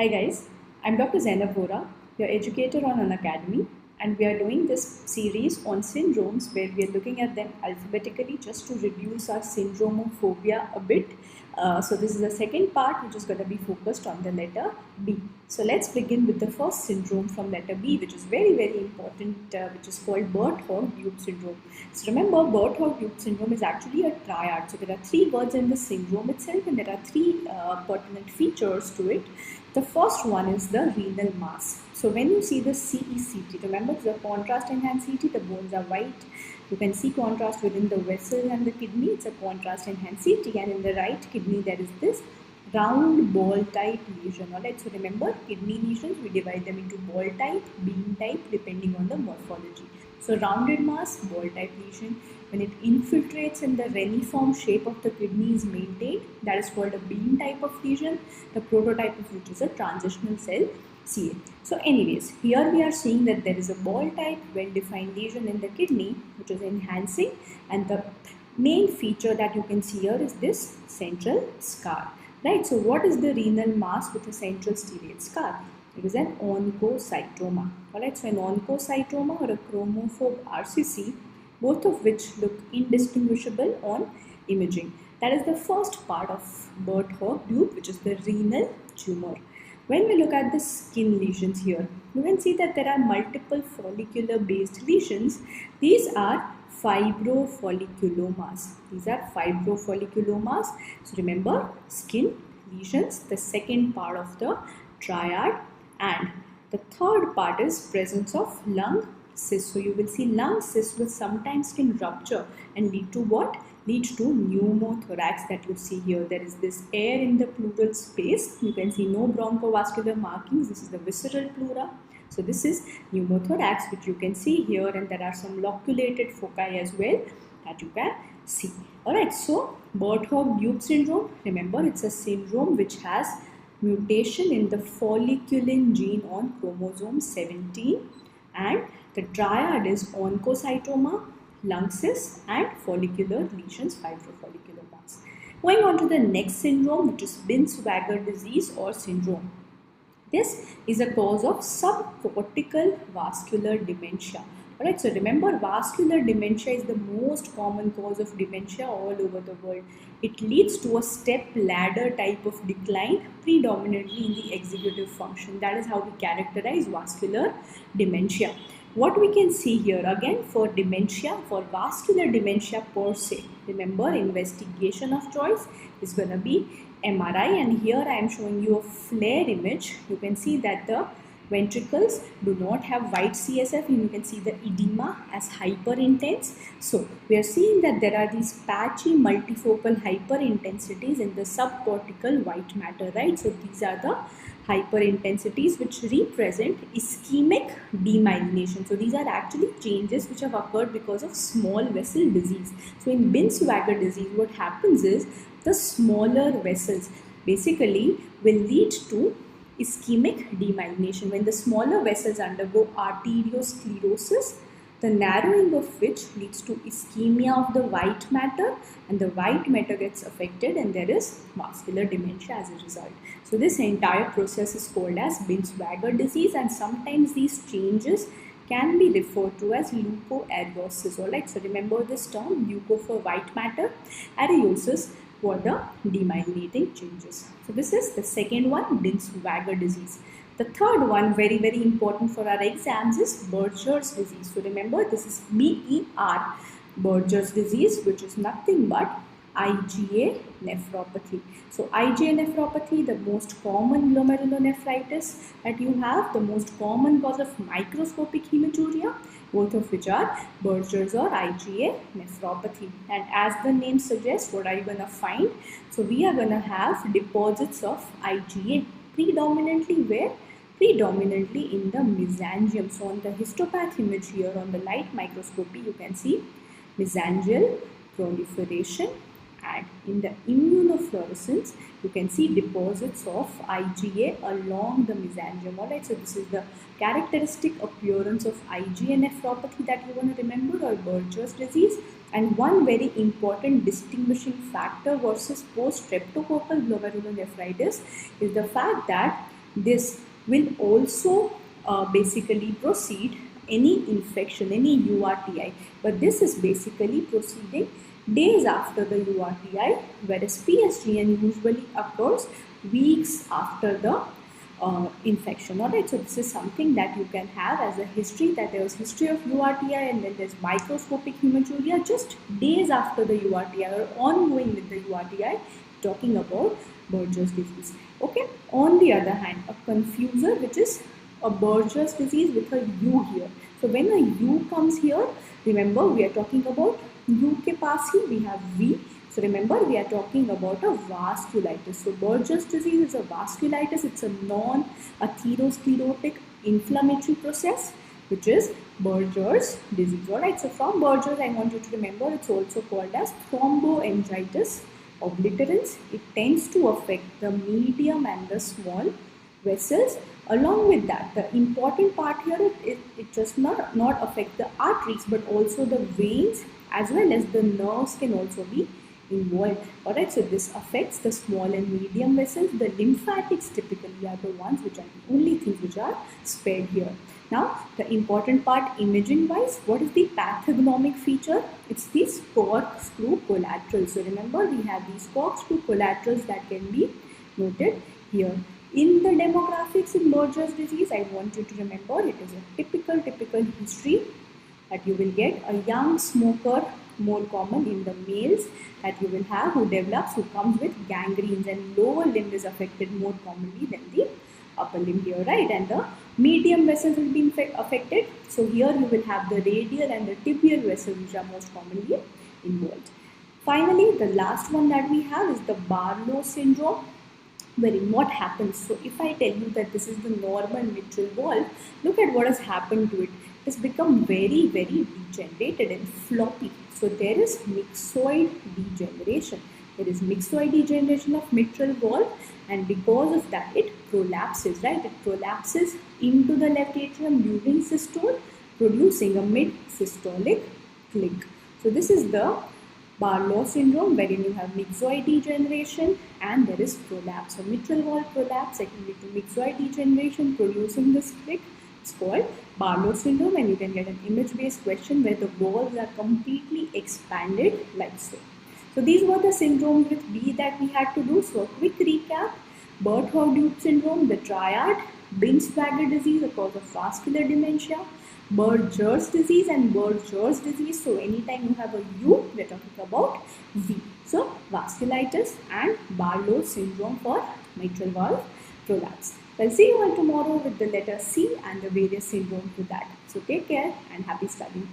Hi guys, I'm Dr. Zainab Vora, your educator on an academy, and we are doing this series on syndromes where we are looking at them alphabetically just to reduce our syndromophobia a bit. So this is the second part which is going to be focused on the letter B. So let's begin with the first syndrome from letter B, which is very important, which is called Birt-Hogg-Dube syndrome. So remember, Birt-Hogg-Dube syndrome is actually a triad. So there are three words in the syndrome itself, and there are three pertinent features to it. The first one is the renal mass. So when you see the CECT, remember the contrast enhanced CT, the bones are white. You can see contrast within the vessel and the kidney. It's a contrast enhanced CT, and in the right kidney there is this round ball type lesion. Alright, so remember, kidney lesions we divide them into ball type, bean type depending on the morphology. So rounded mass, ball type lesion. When it infiltrates in the reniform shape of the kidney is maintained, that is called a bean type of lesion, the prototype of which is a transitional cell CA. So anyways, here we are seeing that there is a ball type well-defined lesion in the kidney which is enhancing, and the main feature that you can see here is this central scar. Right, so what is the renal mass with a central striate scar? It is an oncocytoma. Alright, so an oncocytoma or a chromophobe RCC, both of which look indistinguishable on imaging. That is the first part of Birt-Hogg-Dube, which is the renal tumor. When we look at the skin lesions here, you can see that there are multiple follicular based lesions. These are fibrofolliculomas. These are fibrofolliculomas. So remember, skin lesions, the second part of the triad, and the third part is presence of lung cyst. So you will see lung cyst will sometimes can rupture and lead to what? Lead to pneumothorax that you see here. There is this air in the pleural space. You can see no bronchovascular markings. This is the visceral pleura. So this is pneumothorax, which you can see here, and there are some loculated foci as well that you can see. Alright, so Birt-Hogg-Dube syndrome, remember, it's a syndrome which has mutation in the folliculin gene on chromosome 17, and the triad is oncocytoma, lung cysts, and follicular lesions, fibrofolliculomas. Going on to the next syndrome, which is Binswanger disease or syndrome. This is a cause of subcortical vascular dementia. Alright, so remember, vascular dementia is the most common cause of dementia all over the world. It leads to a step ladder type of decline, predominantly in the executive function. That is how we characterize vascular dementia. What we can see here again for dementia, for vascular dementia per se, remember, investigation of choice is going to be MRI, and here I am showing you a FLAIR image. You can see that the ventricles do not have white CSF, and you can see the edema as hyperintense. So we are seeing that there are these patchy multifocal hyperintensities in the subcortical white matter, right? So these are the hyperintensities which represent ischemic demyelination. So these are actually changes which have occurred because of small vessel disease. So in Binswanger disease, what happens is the smaller vessels basically will lead to ischemic demyelination. When the smaller vessels undergo arteriosclerosis, the narrowing of which leads to ischemia of the white matter, and the white matter gets affected, and there is vascular dementia as a result. So this entire process is called as Binswanger disease, and sometimes these changes can be referred to as leukoariosis. Alright, so remember this term, leuko for white matter, ariosis for the demyelinating changes. So this is the second one, Binswanger disease. The third one, very important for our exams, is Berger's disease. So remember, this is BER, Berger's disease, which is nothing but IgA nephropathy. So IgA nephropathy, the most common glomerulonephritis that you have, the most common cause of microscopic hematuria, both of which are Berger's or IgA nephropathy. And as the name suggests, what are you going to find? So we are going to have deposits of IgA predominantly where? Predominantly in the mesangium. So on the histopath image here on the light microscopy, you can see mesangial proliferation, and in the immunofluorescence you can see deposits of IgA along the mesangium. Alright, so this is the characteristic appearance of IgA nephropathy that you want to remember, or Berger's disease. And one very important distinguishing factor versus post-streptococcal glomerulonephritis is the fact that This will also basically proceed any infection, any URTI, but this is basically proceeding days after the URTI, whereas PSGN usually occurs weeks after the infection. Alright, so this is something that you can have as a history, that there was history of URTI and then there's microscopic hematuria just days after the URTI or ongoing with the URTI, talking about Berger's disease. Okay, on the other hand, a confuser, which is a Berger's disease with a U here. So when a U comes here, remember we are talking about U ke paas hi we have V. So remember we are talking about a vasculitis. So Berger's disease is a vasculitis. It's a non-atherosclerotic inflammatory process, which is Berger's disease. Alright, so from Berger's I want you to remember it's also called as thromboangiitis obliterans. It tends to affect the medium and the small vessels. Along with that, the important part here is it just not affect the arteries, but also the veins as well as the nerves can also be involved. Alright, so this affects the small and medium vessels. The lymphatics typically are the ones which are the only things which are spared here. Now, the important part imaging wise, what is the pathognomic feature? It's these corkscrew collaterals. So remember we have these corkscrew collaterals that can be noted here. In the demographics in Berger's disease, I want you to remember it is a typical history that you will get. A young smoker, more common in the males that you will have, who comes with gangrenes, and lower limb is affected more commonly than the upper limb here, right? And the medium vessels will be affected. So here you will have the radial and the tibial vessels which are most commonly involved. Finally, the last one that we have is the Barlow syndrome, wherein what happens. So if I tell you that this is the normal mitral valve, look at what has happened to it. It has become very degenerated and floppy. So there is myxoid degeneration. There is myxoid degeneration of mitral valve, and because of that it prolapses, right? It prolapses into the left atrium during systole, producing a mid-systolic click. So this is the Barlow syndrome, wherein you have myxoid degeneration and there is prolapse. So mitral valve prolapse secondary to myxoid degeneration producing this click. It's called Barlow syndrome, and you can get an image-based question where the valves are completely expanded like so. So these were the syndromes with B that we had to do. So a quick recap: Birt-Howard syndrome, the triad; Binswanger disease, a cause of vascular dementia; Berger's disease and Berger's disease. So anytime you have a U, we are talking about V. So vasculitis and Barlow syndrome for mitral valve prolapse. I'll see you all tomorrow with the letter C and the various syndromes to that. So take care and happy studying.